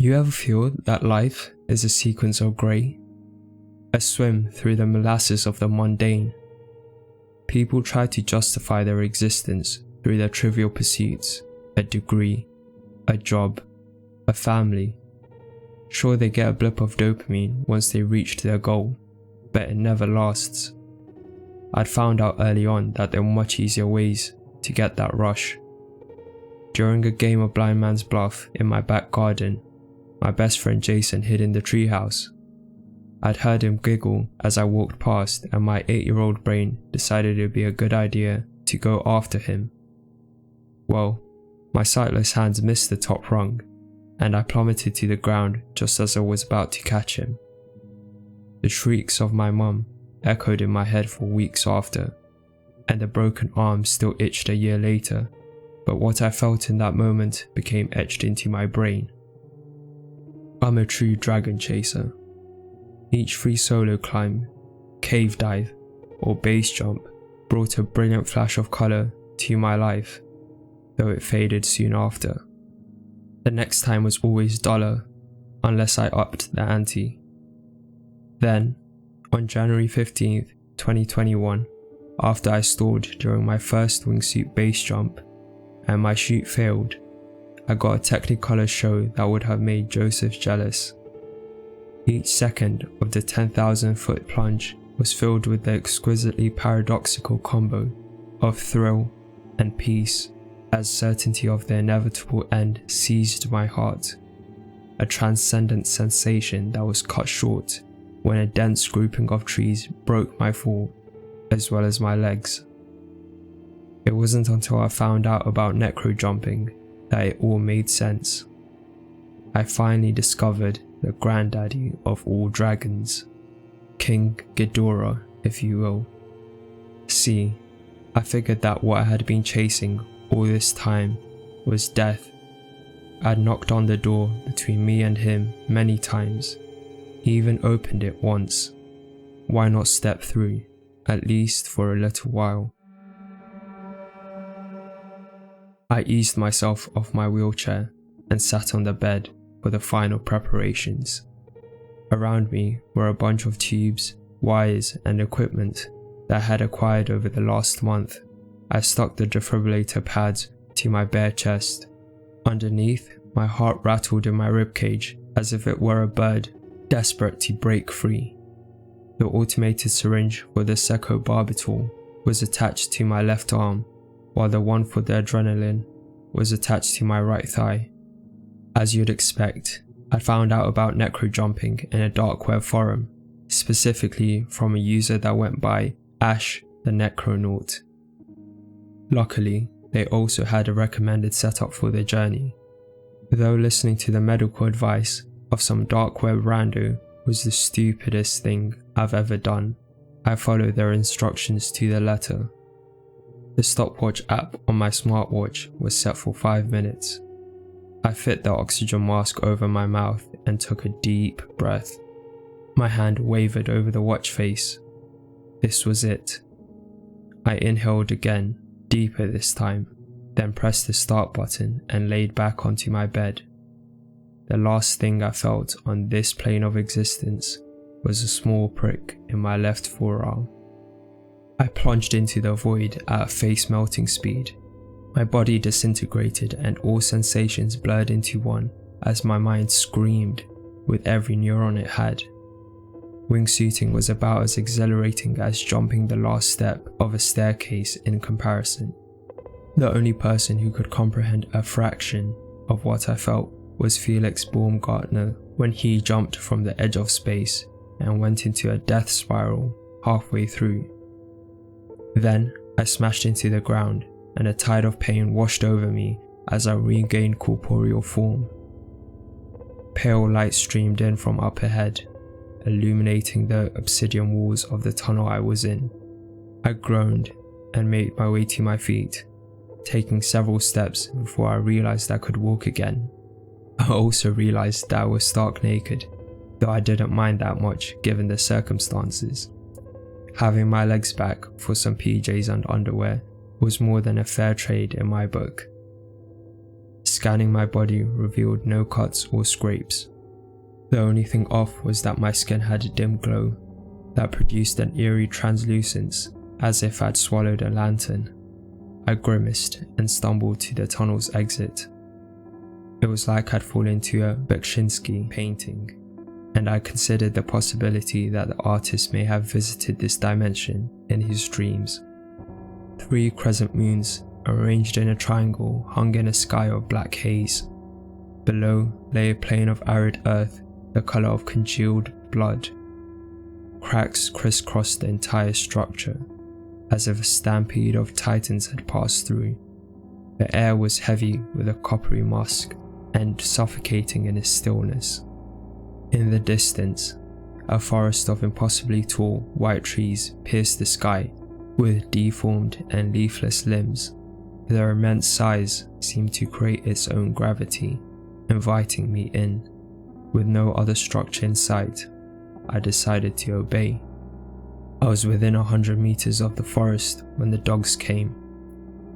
You ever feel that life is a sequence of grey? A swim through the molasses of the mundane. People try to justify their existence through their trivial pursuits, a degree, a job, a family. Sure, they get a blip of dopamine once they reached their goal, but it never lasts. I'd found out early on that there were much easier ways to get that rush. During a game of blind man's bluff in my back garden, my best friend Jason hid in the treehouse. I'd heard him giggle as I walked past, and my 8-year-old brain decided it would be a good idea to go after him. Well, my sightless hands missed the top rung, and I plummeted to the ground just as I was about to catch him. The shrieks of my mum echoed in my head for weeks after, and the broken arm still itched a year later, but what I felt in that moment became etched into my brain. I'm a true dragon chaser. Each free solo climb, cave dive, or base jump brought a brilliant flash of colour to my life, though it faded soon after. The next time was always duller, unless I upped the ante. Then, on January 15th, 2021, after I stalled during my first wingsuit base jump, and my chute failed, I got a Technicolor show that would have made Joseph jealous. Each second of the 10,000 foot plunge was filled with the exquisitely paradoxical combo of thrill and peace as certainty of the inevitable end seized my heart, a transcendent sensation that was cut short when a dense grouping of trees broke my fall, as well as my legs. It wasn't until I found out about necro jumping that it all made sense. I finally discovered the granddaddy of all dragons, King Ghidorah, if you will. See, I figured that what I had been chasing all this time was death. I'd knocked on the door between me and him many times. He even opened it once. Why not step through, at least for a little while? I eased myself off my wheelchair and sat on the bed for the final preparations. Around me were a bunch of tubes, wires and equipment that I had acquired over the last month. I stuck the defibrillator pads to my bare chest. Underneath, my heart rattled in my ribcage as if it were a bird desperate to break free. The automated syringe for the secobarbital was attached to my left arm, while the one for the adrenaline was attached to my right thigh. As you'd expect, I found out about necro jumping in a dark web forum, specifically from a user that went by Ash the Necronaut. Luckily, they also had a recommended setup for their journey. Though listening to the medical advice of some dark web rando was the stupidest thing I've ever done, I followed their instructions to the letter. The stopwatch app on my smartwatch was set for 5 minutes. I fit the oxygen mask over my mouth and took a deep breath. My hand wavered over the watch face. This was it. I inhaled again, deeper this time, then pressed the start button and laid back onto my bed. The last thing I felt on this plane of existence was a small prick in my left forearm. I plunged into the void at a face-melting speed. My body disintegrated and all sensations blurred into one as my mind screamed with every neuron it had. Wingsuiting was about as exhilarating as jumping the last step of a staircase in comparison. The only person who could comprehend a fraction of what I felt was Felix Baumgartner when he jumped from the edge of space and went into a death spiral halfway through. Then I smashed into the ground, and a tide of pain washed over me as I regained corporeal form. Pale light streamed in from up ahead, illuminating the obsidian walls of the tunnel I was in. I groaned and made my way to my feet, taking several steps before I realized I could walk again. I also realized that I was stark naked, though I didn't mind that much given the circumstances. Having my legs back for some PJs and underwear was more than a fair trade in my book. Scanning my body revealed no cuts or scrapes. The only thing off was that my skin had a dim glow that produced an eerie translucence, as if I'd swallowed a lantern. I grimaced and stumbled to the tunnel's exit. It was like I'd fallen into a Beksinski painting, and I considered the possibility that the artist may have visited this dimension in his dreams. 3 crescent moons, arranged in a triangle, hung in a sky of black haze. Below lay a plain of arid earth, the colour of congealed blood. Cracks crisscrossed the entire structure, as if a stampede of titans had passed through. The air was heavy with a coppery musk and suffocating in its stillness. In the distance, a forest of impossibly tall white trees pierced the sky with deformed and leafless limbs. Their immense size seemed to create its own gravity, inviting me in. With no other structure in sight, I decided to obey. I was within 100 meters of the forest when the dogs came.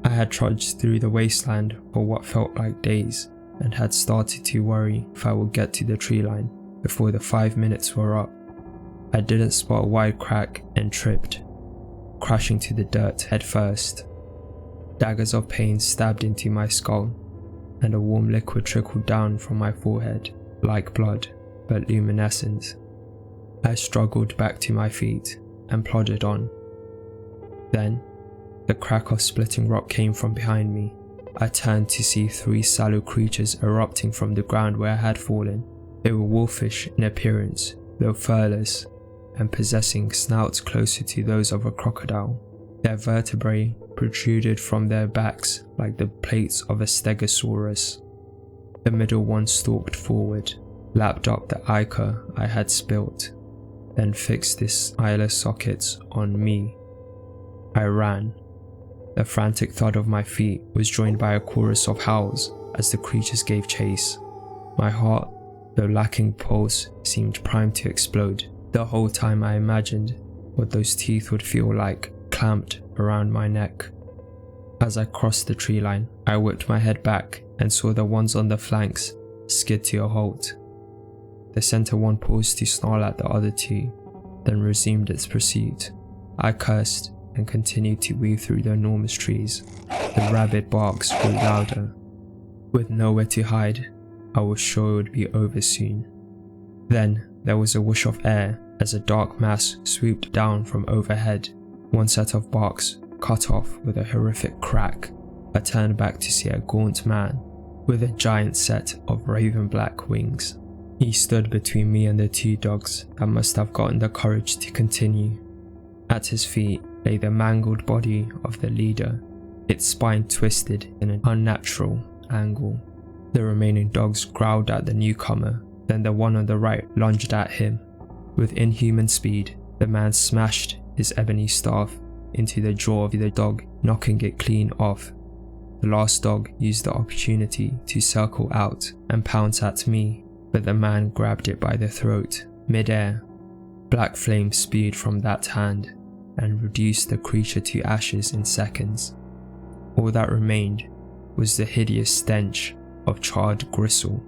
I had trudged through the wasteland for what felt like days and had started to worry if I would get to the tree line before the 5 minutes were up. I didn't spot a wide crack and tripped, crashing to the dirt head first. Daggers of pain stabbed into my skull, and a warm liquid trickled down from my forehead, like blood, but luminescent. I struggled back to my feet and plodded on. Then, the crack of splitting rock came from behind me. I turned to see 3 sallow creatures erupting from the ground where I had fallen. They were wolfish in appearance, though furless, and possessing snouts closer to those of a crocodile. Their vertebrae protruded from their backs like the plates of a stegosaurus. The middle one stalked forward, lapped up the ichor I had spilt, then fixed its eyeless sockets on me. I ran. The frantic thud of my feet was joined by a chorus of howls as the creatures gave chase. My heart, though lacking pulse, seemed primed to explode. The whole time I imagined what those teeth would feel like, clamped around my neck. As I crossed the tree line, I whipped my head back and saw the ones on the flanks skid to a halt. The center one paused to snarl at the other 2, then resumed its pursuit. I cursed and continued to weave through the enormous trees. The rabid barks grew louder. With nowhere to hide, I was sure it would be over soon. Then there was a whoosh of air as a dark mass swooped down from overhead. One set of barks cut off with a horrific crack. I turned back to see a gaunt man with a giant set of raven black wings. He stood between me and the 2 dogs that must have gotten the courage to continue. At his feet lay the mangled body of the leader, its spine twisted in an unnatural angle. The remaining dogs growled at the newcomer, then the one on the right lunged at him. With inhuman speed, the man smashed his ebony staff into the jaw of the dog, knocking it clean off. The last dog used the opportunity to circle out and pounce at me, but the man grabbed it by the throat, mid-air. Black flame spewed from that hand and reduced the creature to ashes in seconds. All that remained was the hideous stench of charred gristle.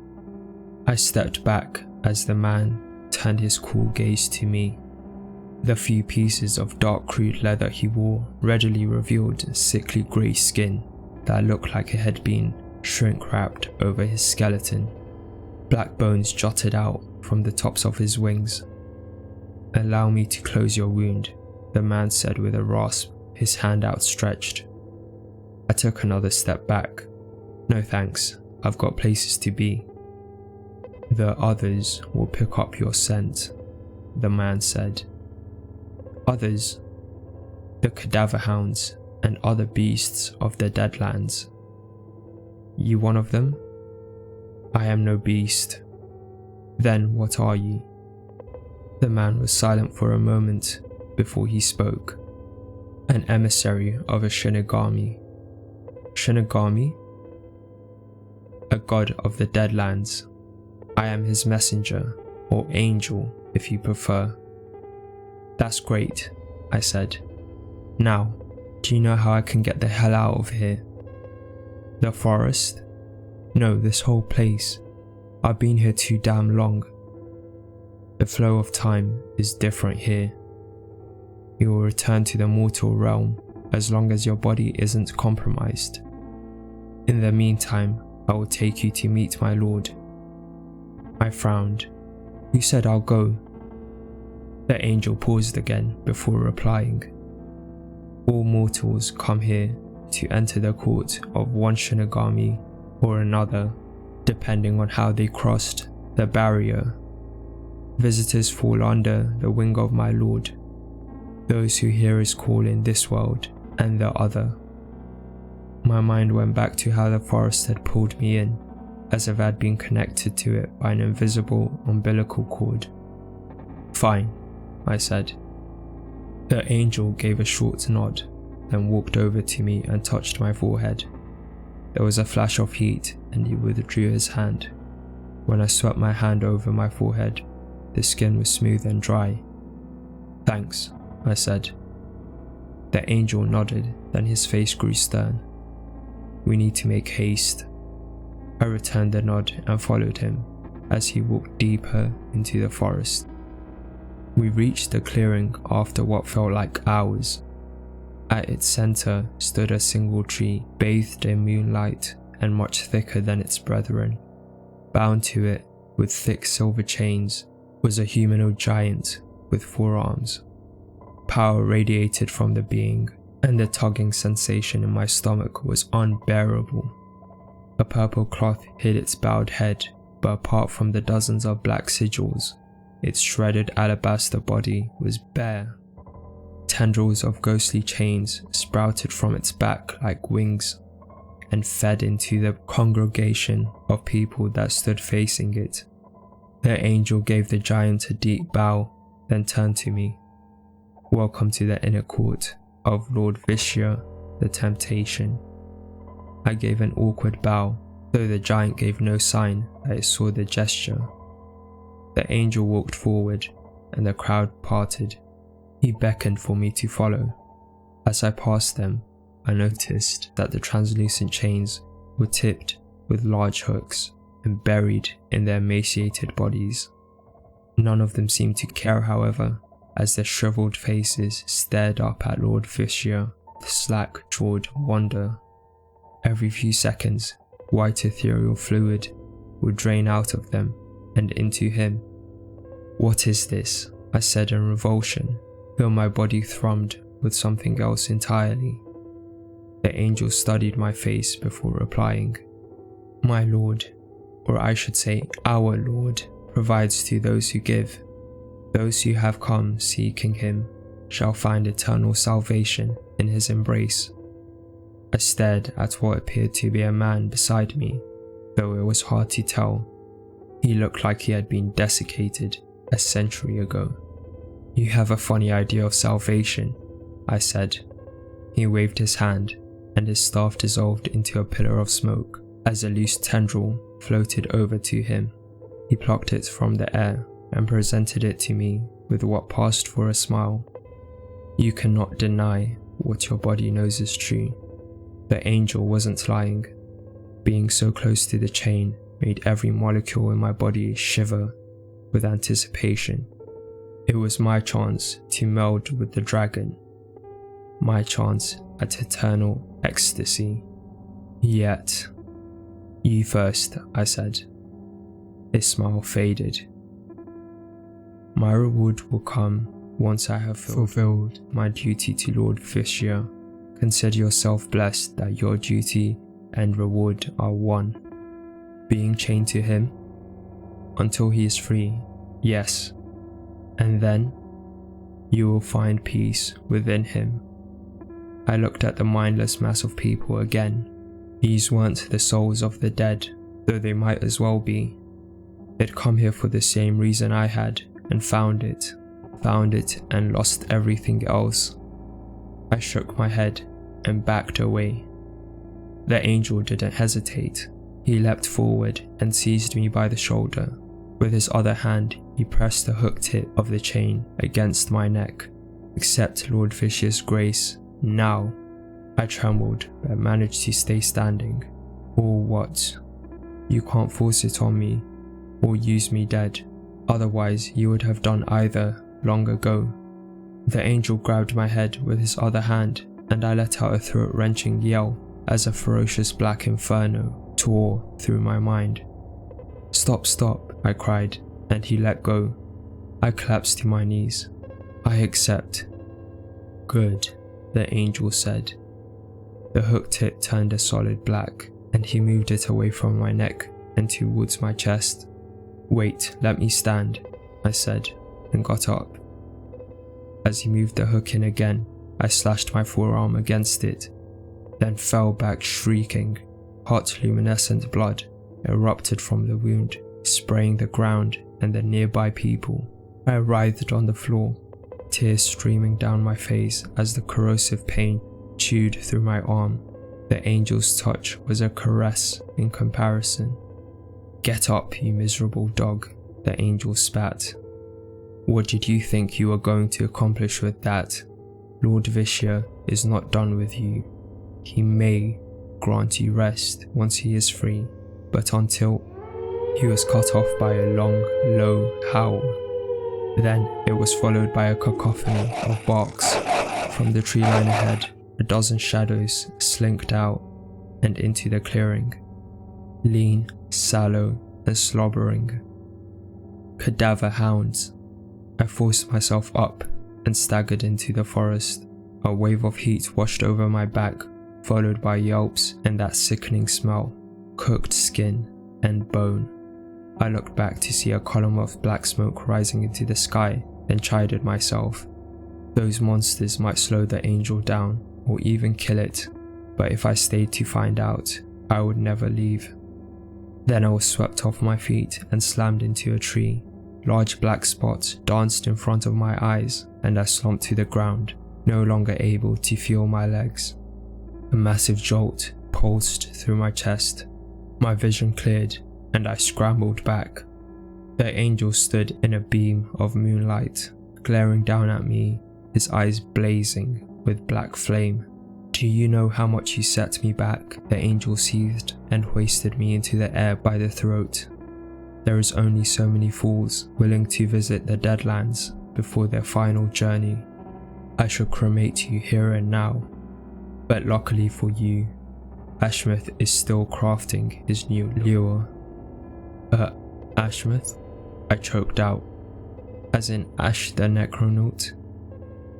I stepped back as the man turned his cool gaze to me. The few pieces of dark crude leather he wore readily revealed sickly grey skin that looked like it had been shrink-wrapped over his skeleton. Black bones jutted out from the tops of his wings. "Allow me to close your wound," the man said with a rasp, his hand outstretched. I took another step back. "No thanks, I've got places to be." "The others will pick up your scent," the man said. "Others?" "The cadaver hounds and other beasts of the Deadlands." "You one of them?" "I am no beast." "Then what are you?" The man was silent for a moment before he spoke. "An emissary of a Shinigami." "Shinigami?" "A god of the Deadlands. I am his messenger, or angel if you prefer." "That's great," I said. "Now, do you know how I can get the hell out of here?" "The forest?" No, this whole place. I've been here too damn long. The flow of time is different here. You will return to the mortal realm as long as your body isn't compromised. In the meantime, I will take you to meet my lord. I frowned. You said I'll go. The angel paused again before replying. All mortals come here to enter the court of one Shinigami or another, depending on how they crossed the barrier. Visitors fall under the wing of my lord, those who hear his call in this world and the other. My mind went back to how the forest had pulled me in, as if I'd been connected to it by an invisible umbilical cord. Fine, I said. The angel gave a short nod, then walked over to me and touched my forehead. There was a flash of heat and he withdrew his hand. When I swept my hand over my forehead, the skin was smooth and dry. Thanks, I said. The angel nodded, then his face grew stern. We need to make haste. I returned the nod and followed him as he walked deeper into the forest. We reached the clearing after what felt like hours. At its center stood a single tree bathed in moonlight and much thicker than its brethren. Bound to it with thick silver chains was a humanoid giant with 4 arms. Power radiated from the being, and the tugging sensation in my stomach was unbearable. A purple cloth hid its bowed head, but apart from the dozens of black sigils, its shredded alabaster body was bare. Tendrils of ghostly chains sprouted from its back like wings and fed into the congregation of people that stood facing it. The angel gave the giant a deep bow, then turned to me. Welcome to the inner court of Lord Vishya, the Temptation. I gave an awkward bow, though the giant gave no sign that it saw the gesture. The angel walked forward, and the crowd parted. He beckoned for me to follow. As I passed them, I noticed that the translucent chains were tipped with large hooks and buried in their emaciated bodies. None of them seemed to care, however, as their shriveled faces stared up at Lord Vishya with slack-jawed wonder. Every few seconds, white ethereal fluid would drain out of them and into him. What is this? I said in revulsion, though my body thrummed with something else entirely. The angel studied my face before replying. My lord, or I should say our Lord, provides to those who give. Those who have come seeking him shall find eternal salvation in his embrace. I stared at what appeared to be a man beside me, though it was hard to tell. He looked like he had been desiccated a century ago. You have a funny idea of salvation, I said. He waved his hand, and his staff dissolved into a pillar of smoke as a loose tendril floated over to him. He plucked it from the air and presented it to me with what passed for a smile. You cannot deny what your body knows is true. The angel wasn't lying. Being so close to the chain made every molecule in my body shiver with anticipation. It was my chance to meld with the dragon, my chance at eternal ecstasy. Yet, you first, I said. His smile faded. My reward will come once I have fulfilled my duty to Lord Vishya. Consider yourself blessed that your duty and reward are one. Being chained to him until he is free, yes. And then you will find peace within him. I looked at the mindless mass of people again. These weren't the souls of the dead, though they might as well be. They'd come here for the same reason I had, and found it and lost everything else. I shook my head and backed away. The angel didn't hesitate. He leapt forward and seized me by the shoulder. With his other hand, he pressed the hook tip of the chain against my neck. Accept Lord Vishya's grace now. I trembled but managed to stay standing. Or what? You can't force it on me or use me dead. Otherwise, you would have done either long ago." The angel grabbed my head with his other hand, and I let out a throat-wrenching yell as a ferocious black inferno tore through my mind. "Stop, stop," I cried, and he let go. I collapsed to my knees. "I accept." "Good," the angel said. The hook tip turned a solid black, and he moved it away from my neck and towards my chest. "Wait, let me stand," I said, and got up. As he moved the hook in again, I slashed my forearm against it, then fell back shrieking. Hot luminescent blood erupted from the wound, spraying the ground and the nearby people. I writhed on the floor, tears streaming down my face as the corrosive pain chewed through my arm. The angel's touch was a caress in comparison. "Get up, you miserable dog," the angel spat. "What did you think you were going to accomplish with that? Lord Vishya is not done with you. He may grant you rest once he is free, but until..." He was cut off by a long, low howl. Then it was followed by a cacophony of barks. From the tree line ahead, a dozen shadows slinked out and into the clearing. Lean, sallow, and slobbering. Cadaver hounds. I forced myself up and staggered into the forest. A wave of heat washed over my back, followed by yelps and that sickening smell, cooked skin and bone. I looked back to see a column of black smoke rising into the sky, then chided myself. Those monsters might slow the angel down or even kill it, but if I stayed to find out, I would never leave. Then I was swept off my feet and slammed into a tree. Large black spots danced in front of my eyes, and I slumped to the ground, no longer able to feel my legs. A massive jolt pulsed through my chest. My vision cleared, and I scrambled back. The angel stood in a beam of moonlight, glaring down at me, his eyes blazing with black flame. "Do you know how much you set me back?" The angel seethed and hoisted me into the air by the throat. "There is only so many fools willing to visit the Deadlands before their final journey. I should cremate you here and now. But luckily for you, Ashmith is still crafting his new lure." Ashmith?" I choked out. "As in Ash the Necronaut?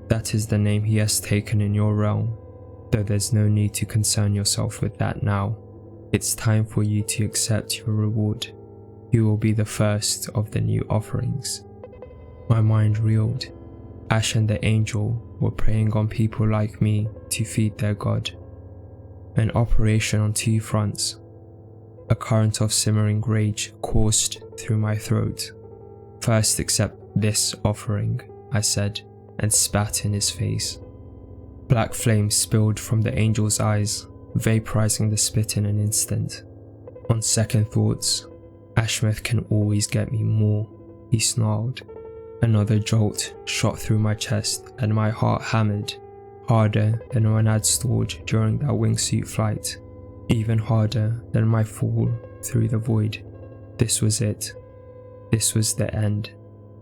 That is the name he has taken in your realm, though there's no need to concern yourself with that now. It's time for you to accept your reward. You will be the first of the new offerings." My mind reeled. Ash and the angel were preying on people like me to feed their god. An operation on two fronts. A current of simmering rage coursed through my throat. "First accept this offering," I said, and spat in his face. Black flame spilled from the angel's eyes, vaporizing the spit in an instant. "On second thoughts, Ashmith can always get me more," he snarled. Another jolt shot through my chest and my heart hammered, harder than when I'd stalled during that wingsuit flight, even harder than my fall through the void. This was it. This was the end.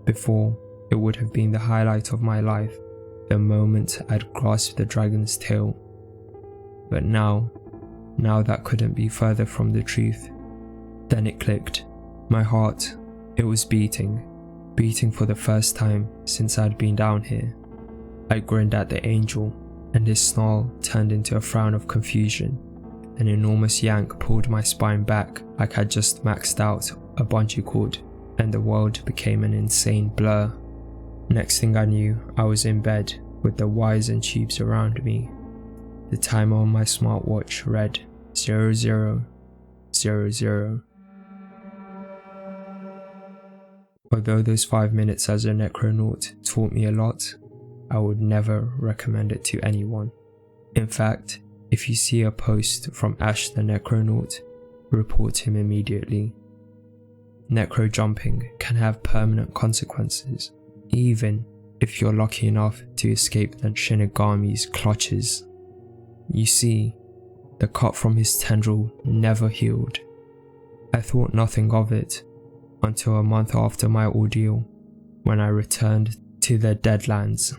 Before, it would have been the highlight of my life, the moment I'd grasped the dragon's tail. But now that couldn't be further from the truth. Then it clicked. My heart, it was beating for the first time since I'd been down here. I grinned at the angel, and his snarl turned into a frown of confusion. An enormous yank pulled my spine back like I'd just maxed out a bungee cord, and the world became an insane blur. Next thing I knew, I was in bed with the wires and tubes around me. The timer on my smartwatch read 00:00. Although those 5 minutes as a Necronaut taught me a lot, I would never recommend it to anyone. In fact, if you see a post from Ash the Necronaut, report him immediately. Necro jumping can have permanent consequences, even if you're lucky enough to escape the Shinigami's clutches. You see, the cut from his tendril never healed. I thought nothing of it until a month after my ordeal, when I returned to the Deadlands.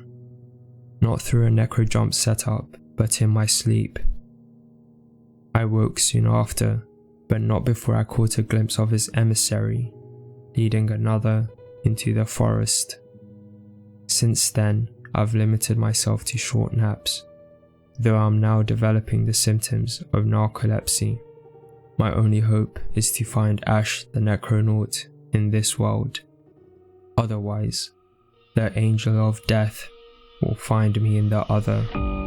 Not through a necro jump setup, but in my sleep. I woke soon after, but not before I caught a glimpse of his emissary, leading another into the forest. Since then, I've limited myself to short naps, though I'm now developing the symptoms of narcolepsy. My only hope is to find Ash the Necronaut in this world. Otherwise, the Angel of Death will find me in the other.